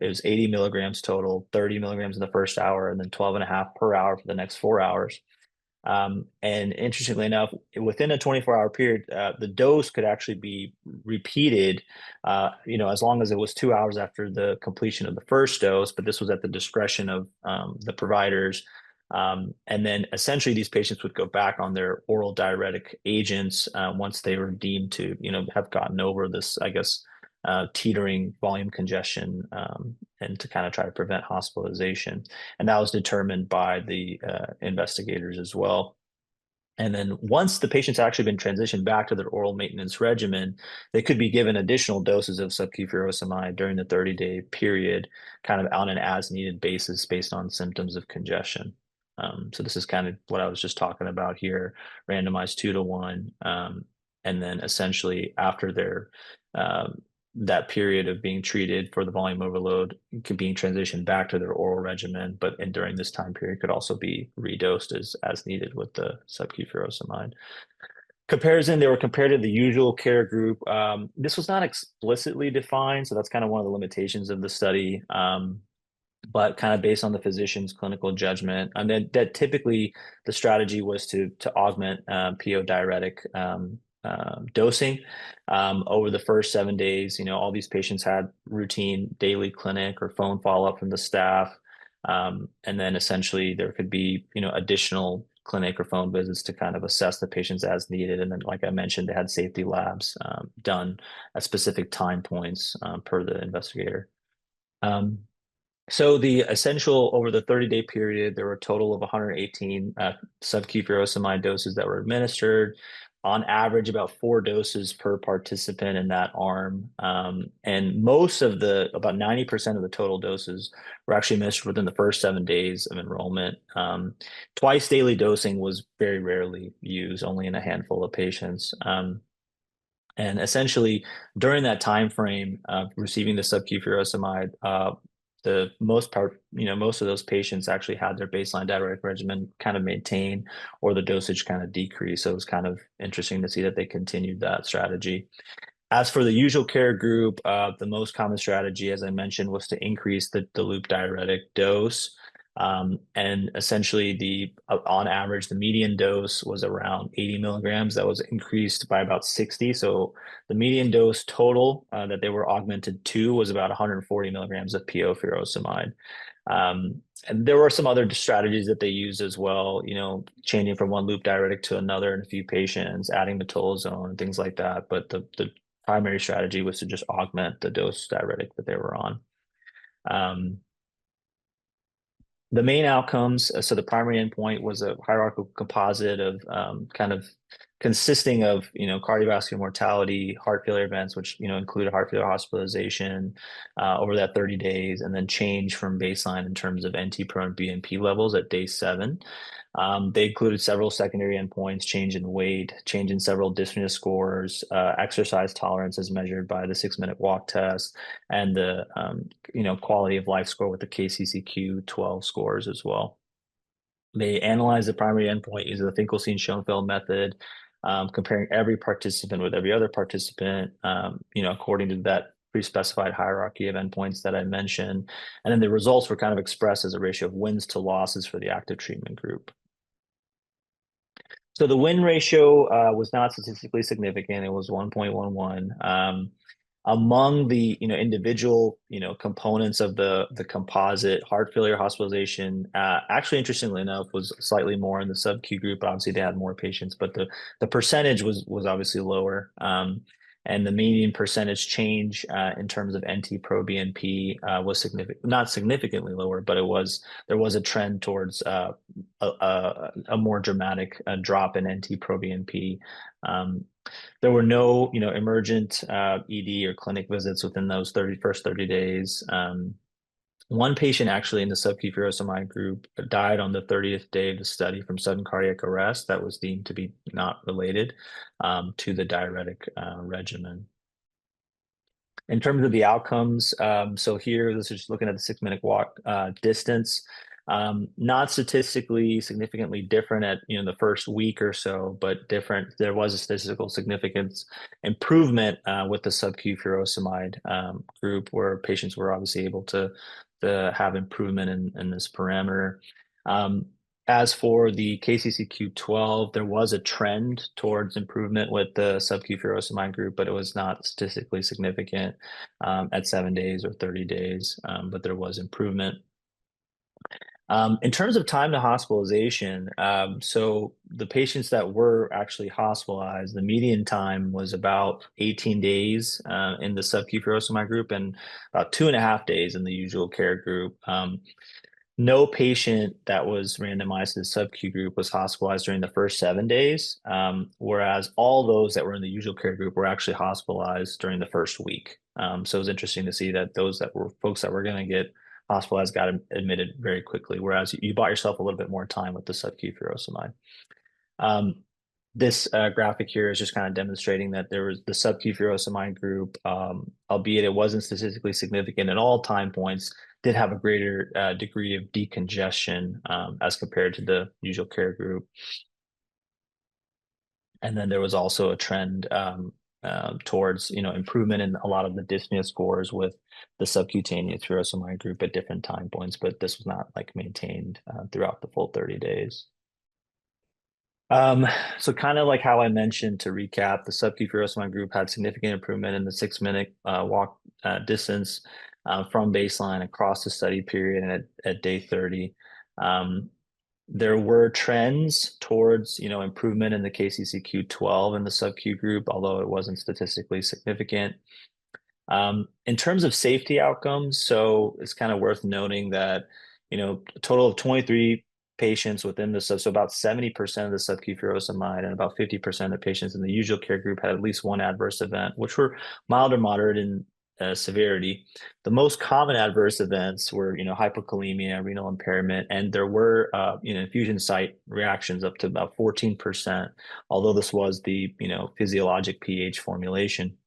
Speaker 6: was 80 milligrams total, 30 milligrams in the first hour, and then 12.5 per hour for the next 4 hours. And interestingly enough, within a 24-hour period, the dose could actually be repeated, as long as it was 2 hours after the completion of the first dose, but this was at the discretion of the providers. And then essentially these patients would go back on their oral diuretic agents once they were deemed to, have gotten over this, I guess, teetering volume congestion, and to kind of try to prevent hospitalization. And that was determined by the investigators as well. And then once the patients actually been transitioned back to their oral maintenance regimen, they could be given additional doses of subQ furosemide during the 30-day period, kind of on an as-needed basis based on symptoms of congestion. So this is kind of what I was just talking about here, randomized 2-to-1. And then essentially after their that period of being treated for the volume overload, being transitioned back to their oral regimen, and during this time period could also be redosed as needed with the subQ furosemide. Comparison, they were compared to the usual care group. This was not explicitly defined, so that's kind of one of the limitations of the study. But kind of based on the physician's clinical judgment, and then that typically the strategy was to augment PO diuretic dosing over the first 7 days. All these patients had routine daily clinic or phone follow-up from the staff, and then essentially there could be additional clinic or phone visits to kind of assess the patients as needed. And then, like I mentioned, they had safety labs done at specific time points per the investigator. So the essential over the 30-day period, there were a total of 118 subQ furosemide doses that were administered. on average about 4 doses per participant in that arm. And most of about 90% of the total doses were actually administered within the first 7 days of enrollment. Twice daily dosing was very rarely used, only in a handful of patients. And essentially, during that time frame of receiving the subQ furosemide, the most part, most of those patients actually had their baseline diuretic regimen kind of maintained, or the dosage kind of decreased. So it was kind of interesting to see that they continued that strategy. As for the usual care group, the most common strategy, as I mentioned, was to increase the loop diuretic dose. And essentially, on average, the median dose was around 80 milligrams. That was increased by about 60. So the median dose total that they were augmented to was about 140 milligrams of PO furosemide. And there were some other strategies that they used as well, changing from one loop diuretic to another in a few patients, adding metolazone and things like that. But the primary strategy was to just augment the dose diuretic that they were on. The main outcomes, so the primary endpoint was a hierarchical composite of kind of consisting of, cardiovascular mortality, heart failure events, which, included heart failure hospitalization over that 30 days, and then change from baseline in terms of NT-pro and BNP levels at day 7. They included several secondary endpoints: change in weight, change in several dyspnea scores, exercise tolerance as measured by the 6-minute walk test, and the quality of life score with the KCCQ-12 scores as well. They analyzed the primary endpoint using the Finkelstein-Schoenfeld method, comparing every participant with every other participant, according to that pre-specified hierarchy of endpoints that I mentioned. And then the results were kind of expressed as a ratio of wins to losses for the active treatment group. So the win ratio was not statistically significant. It was 1.11. Among the individual components of the composite, heart failure hospitalization, actually, interestingly enough, was slightly more in the subQ group. Obviously, they had more patients, but the percentage was obviously lower. And the median percentage change in terms of NT-proBNP was not significantly lower, but there was a trend towards a more dramatic drop in NT-proBNP. There were no, emergent ED or clinic visits within those first 30 days. One patient actually in the subQ furosemide group died on the 30th day of the study from sudden cardiac arrest that was deemed to be not related to the diuretic regimen. In terms of the outcomes, so here, this is just looking at the 6-minute walk distance. Not statistically significantly different at the first week or so, but different. There was a statistical significance improvement with the subQ furosemide group, where patients were obviously able to have improvement in this parameter. As for the KCCQ-12, there was a trend towards improvement with the subQ furosemide group, but it was not statistically significant at 7 days or 30 days, but there was improvement. In terms of time to hospitalization, so the patients that were actually hospitalized, the median time was about 18 days in the subQ furosemide group and about 2.5 days in the usual care group. No patient that was randomized to the subQ group was hospitalized during the first 7 days, whereas all those that were in the usual care group were actually hospitalized during the first week. So it was interesting to see that those that were folks that were going to get hospitalized got admitted very quickly, whereas you bought yourself a little bit more time with the subQ furosemide. This graphic here is just kind of demonstrating that there was the subQ furosemide group, albeit it wasn't statistically significant at all time points, did have a greater degree of decongestion as compared to the usual care group. And then there was also a trend towards improvement in a lot of the dyspnea scores with the subcutaneous furosemide group at different time points, but this was not maintained throughout the full 30 days. So kind of like how I mentioned, to recap, the subQ furosemide group had significant improvement in the 6-minute walk distance from baseline across the study period and at day 30. There were trends towards improvement in the KCCQ-12 in the subQ group, although it wasn't statistically significant. In terms of safety outcomes, so it's kind of worth noting that a total of 23 patients within the so about 70% of the sub-Q furosemide and about 50% of patients in the usual care group had at least one adverse event, which were mild or moderate in severity. The most common adverse events were, hypokalemia, renal impairment, and there were, infusion site reactions up to about 14%, although this was the, physiologic pH formulation.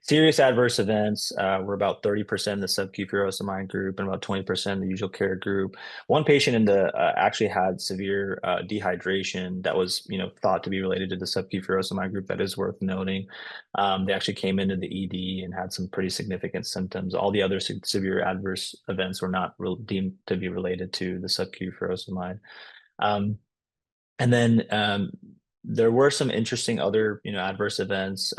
Speaker 6: Serious adverse events were about 30% in the sub-Q furosemide group and about 20% in the usual care group. One patient in the actually had severe dehydration that was, thought to be related to the sub-Q furosemide group. That is worth noting. They actually came into the ED and had some pretty significant symptoms. All the other severe adverse events were not deemed to be related to the sub-Q furosemide. And then there were some interesting other, adverse events.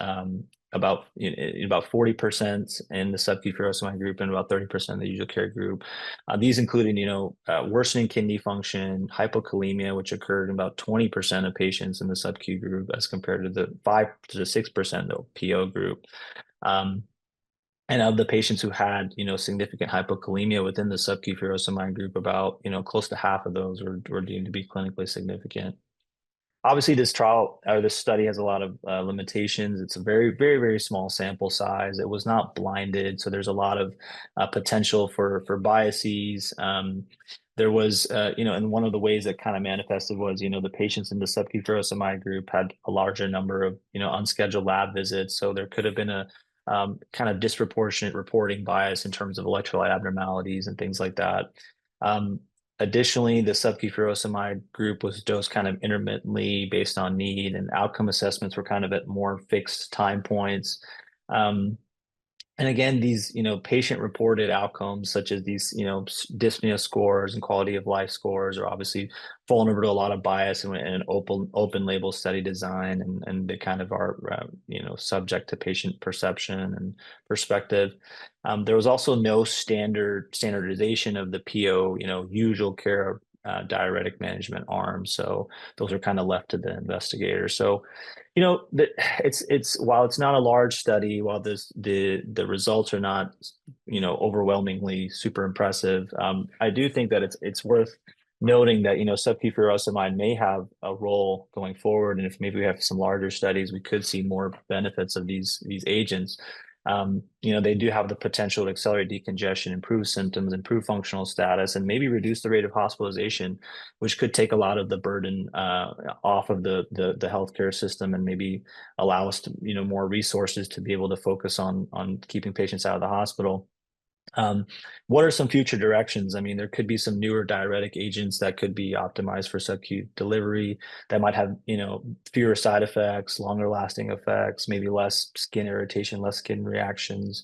Speaker 6: About 40% in the sub-Q furosemide group and about 30% in the usual care group. These included, worsening kidney function, hypokalemia, which occurred in about 20% of patients in the sub-Q group as compared to the 5 to 6% the PO group. And of the patients who had, significant hypokalemia within the sub-Q furosemide group, about, close to half of those were deemed to be clinically significant. Obviously, this trial or this study has a lot of limitations. It's a very, very, very small sample size. It was not blinded, so there's a lot of potential for biases. There was, and one of the ways that kind of manifested was, the patients in the sub-Q furosemide group had a larger number of, unscheduled lab visits. So there could have been a kind of disproportionate reporting bias in terms of electrolyte abnormalities and things like that. Additionally, the sub-Q furosemide group was dosed kind of intermittently based on need, and outcome assessments were kind of at more fixed time points. And again, these, patient-reported outcomes such as these, dyspnea scores and quality of life scores are obviously vulnerable to a lot of bias in an open label study design, and they kind of are, subject to patient perception and perspective. There was also no standardization of the PO, usual care diuretic management arm. So those are kind of left to the investigator. So, it's while it's not a large study, while the results are not, overwhelmingly super impressive, I do think that it's worth noting that, sub-Q furosemide may have a role going forward. And if maybe we have some larger studies, we could see more benefits of these agents. They do have the potential to accelerate decongestion, improve symptoms, improve functional status, and maybe reduce the rate of hospitalization, which could take a lot of the burden off of the healthcare system and maybe allow us to, more resources to be able to focus on keeping patients out of the hospital. What are some future directions? I mean, there could be some newer diuretic agents that could be optimized for sub-Q delivery that might have, fewer side effects, longer lasting effects, maybe less skin irritation, less skin reactions.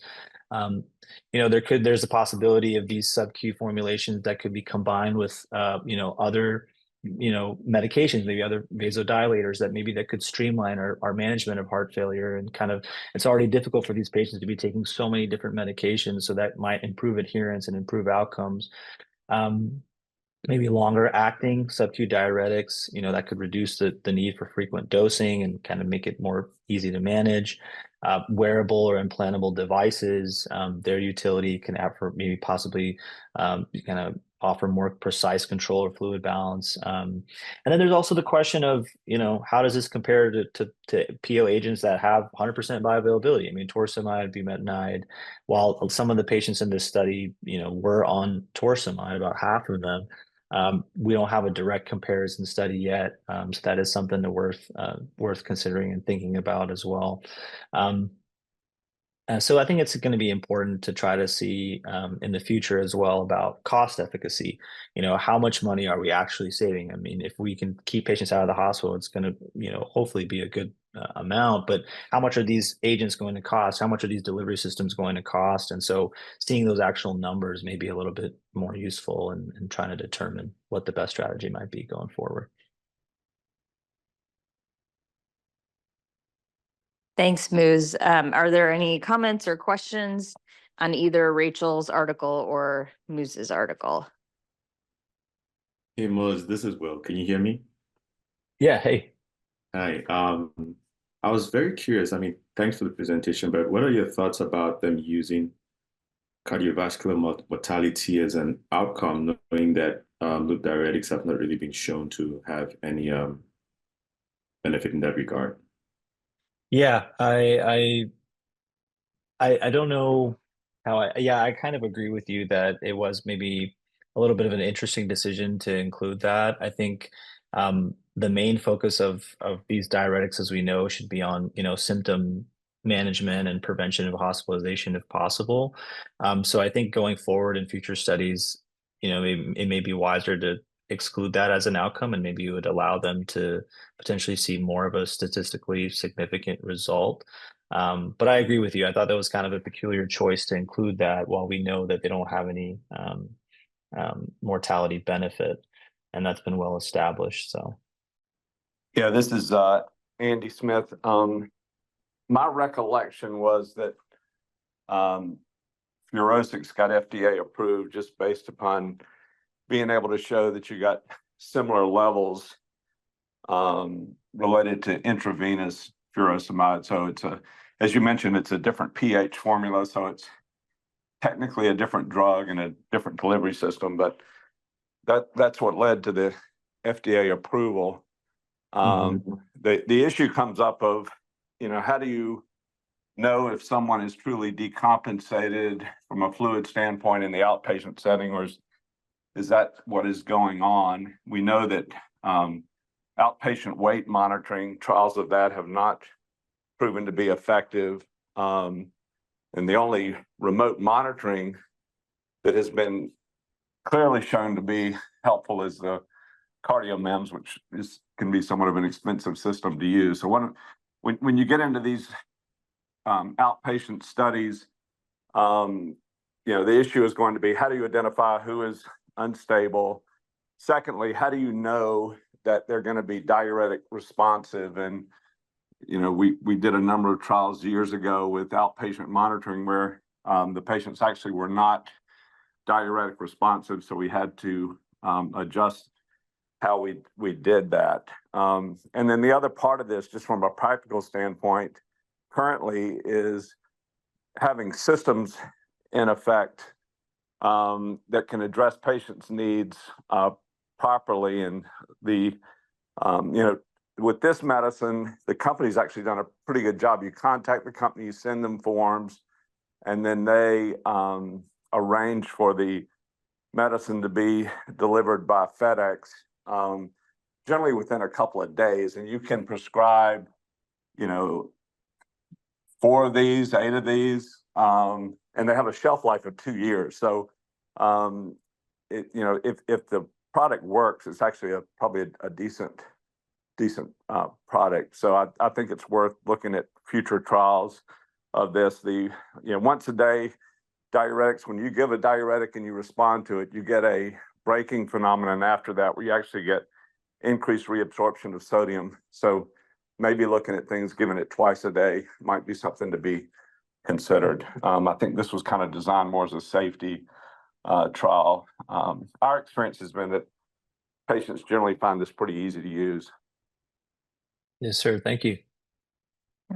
Speaker 6: There's a possibility of these sub-Q formulations that could be combined with, other medications, maybe other vasodilators that could streamline our management of heart failure. And kind of, it's already difficult for these patients to be taking so many different medications, so that might improve adherence and improve outcomes. Maybe longer acting sub-Q diuretics, that could reduce the need for frequent dosing and kind of make it more easy to manage. Wearable or implantable devices, their utility can have for maybe possibly kind of offer more precise control or fluid balance. And then there's also the question of, how does this compare to PO agents that have 100% bioavailability? I mean, torsemide, bumetanide, while some of the patients in this study, were on torsemide, about half of them, we don't have a direct comparison study yet. So that is something worth considering and thinking about as well. So I think it's going to be important to try to see in the future as well about cost efficacy. How much money are we actually saving? I mean, if we can keep patients out of the hospital, it's going to, hopefully be a good amount. But how much are these agents going to cost? How much are these delivery systems going to cost? And so seeing those actual numbers may be a little bit more useful in trying to determine what the best strategy might be going forward.
Speaker 2: Thanks, Muz. Are there any comments or questions on either Rachel's article or Muz's article?
Speaker 7: Hey Muz, this is Will. Can you hear me?
Speaker 6: Yeah, hey.
Speaker 7: Hi. I was very curious. I mean, thanks for the presentation, but what are your thoughts about them using cardiovascular mortality as an outcome, knowing that loop diuretics have not really been shown to have any benefit in that regard?
Speaker 6: Yeah, I don't know how I kind of agree with you that it was maybe a little bit of an interesting decision to include that. I think the main focus of these diuretics, as we know, should be on, symptom management and prevention of hospitalization if possible. So I think going forward in future studies, it may be wiser to exclude that as an outcome, and maybe you would allow them to potentially see more of a statistically significant result. But I agree with you. I thought that was kind of a peculiar choice to include that while we know that they don't have any mortality benefit, and that's been well established. So,
Speaker 8: Yeah, this is Andy Smith. My recollection was that Furosemide got FDA approved just based upon being able to show that you got similar levels related to intravenous furosemide. So it's as you mentioned, it's a different pH formula, so it's technically a different drug and a different delivery system, but that's what led to the FDA approval. The issue comes up of, how do you know if someone is truly decompensated from a fluid standpoint in the outpatient setting, or is that what is going on? We know that outpatient weight monitoring trials of that have not proven to be effective. And the only remote monitoring that has been clearly shown to be helpful is the CardioMEMS, which can be somewhat of an expensive system to use. So when you get into these outpatient studies, the issue is going to be, how do you identify who is unstable? Secondly, how do you know that they're going to be diuretic responsive? And we did a number of trials years ago with outpatient monitoring where the patients actually were not diuretic responsive, so we had to adjust how we did that. And then the other part of this, just from a practical standpoint, currently is having systems in effect that can address patients' needs properly. And with this medicine, the company's actually done a pretty good job. You contact the company, you send them forms, and then they arrange for the medicine to be delivered by FedEx, generally within a couple of days. And you can prescribe, 4 of these, 8 of these, and they have a shelf life of 2 years. So, if the product works, it's actually probably a decent product. So I think it's worth looking at future trials of this. Once a day diuretics, when you give a diuretic and you respond to it, you get a breaking phenomenon after that where you actually get increased reabsorption of sodium. So maybe looking at things, giving it twice a day might be something to be considered. I think this was kind of designed more as a safety trial. Our experience has been that patients generally find this pretty easy to use.
Speaker 6: yes, sir. Thank you.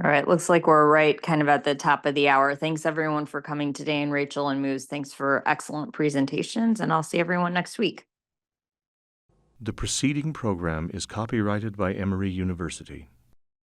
Speaker 2: All right, looks like we're right kind of at the top of the hour. Thanks everyone for coming today, and Rachel and Muz, thanks for excellent presentations, and I'll see everyone next week.
Speaker 1: The preceding program is copyrighted by Emory University.